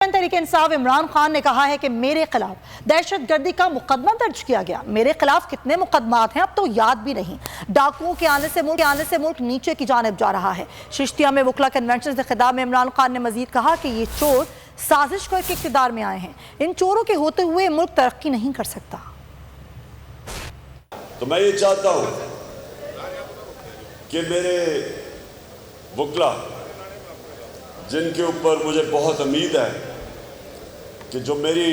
تحریک انصاف عمران خان نے کہا ہے کہ میرے خلاف دہشت گردی کا مقدمہ درج کیا گیا۔ میرے خلاف کتنے مقدمات ہیں اب تو یاد بھی نہیں۔ ڈاکوؤں کے آنے سے ملک نیچے کی جانب جا رہا ہے۔ ششتیہ میں وکلا کنونشن سے خطاب میں عمران خان نے مزید کہا کہ یہ چور سازش کر کے اقتدار میں آئے ہیں۔ ان چوروں کے ہوتے ہوئے ملک ترقی نہیں کر سکتا۔ تو میں یہ چاہتا ہوں کہ میرے وکلا جن کے اوپر مجھے بہت امید ہے کہ جو میری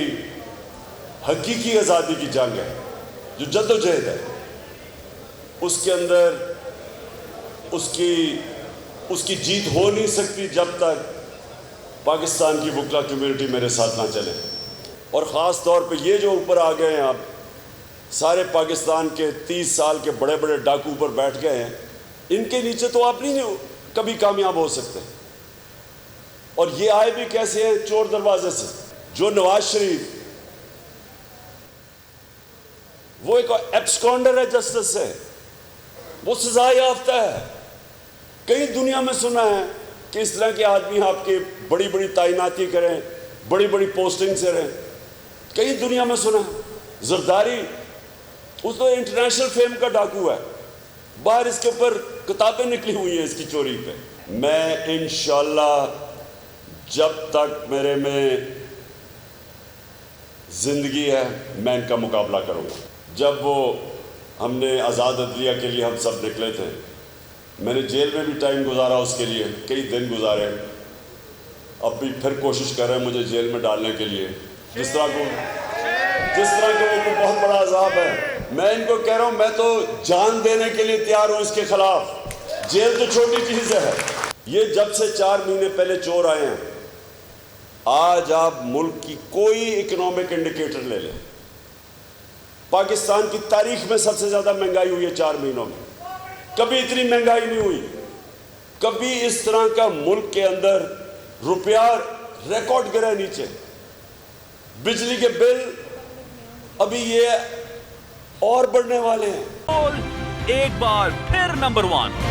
حقیقی آزادی کی جنگ ہے، جو جد و جہد ہے، اس کے اندر اس کی جیت ہو نہیں سکتی جب تک پاکستان کی وکلا کمیونٹی میرے ساتھ نہ چلے۔ اور خاص طور پہ یہ جو اوپر آ گئے ہیں آپ سارے پاکستان کے 30 سال کے بڑے بڑے ڈاکو پر بیٹھ گئے ہیں، ان کے نیچے تو آپ نہیں کبھی کامیاب ہو سکتے۔ اور یہ آئے بھی کیسے ہیں؟ چور دروازے سے۔ جو نواز شریف وہ ایک ایبسکونڈر ہے جسٹس سے، وہ سزا یافتہ ہے۔ کئی دنیا میں سنا ہے کہ اس طرح کے آدمی آپ کے بڑی بڑی تعیناتی کریں، بڑی بڑی پوسٹنگ سے رہیں، کئی دنیا میں سنا ہے۔ زرداری اس تو انٹرنیشنل فیم کا ڈاکو ہے، باہر اس کے اوپر کتابیں نکلی ہوئی ہیں اس کی چوری پہ۔ میں انشاءاللہ جب تک میرے میں زندگی ہے میں ان کا مقابلہ کروں گا۔ جب ہم نے آزاد عدلیہ کے لیے ہم سب نکلے تھے، میں نے جیل میں بھی ٹائم گزارا، اس کے لیے کئی دن گزارے، اب بھی پھر کوشش کر رہے ہیں مجھے جیل میں ڈالنے کے لیے۔ جس طرح کہ وہ بہت بڑا عذاب ہے، میں ان کو کہہ رہا ہوں میں تو جان دینے کے لیے تیار ہوں اس کے خلاف۔ جیل تو چھوٹی چیز ہے۔ یہ جب سے 4 مہینے پہلے چور آئے ہیں، آج آپ ملک کی کوئی اکنامک انڈیکیٹر لے لیں، پاکستان کی تاریخ میں سب سے زیادہ مہنگائی ہوئی ہے 4 مہینوں میں۔ کبھی اتنی مہنگائی نہیں ہوئی، کبھی اس طرح کا ملک کے اندر روپیہ ریکارڈ گرے نیچے۔ بجلی کے بل ابھی یہ اور بڑھنے والے ہیں۔ ایک بار پھر نمبر 1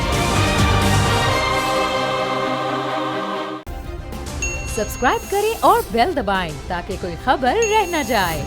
سبسکرائب کریں اور بیل دبائیں تاکہ کوئی خبر رہ نہ جائے۔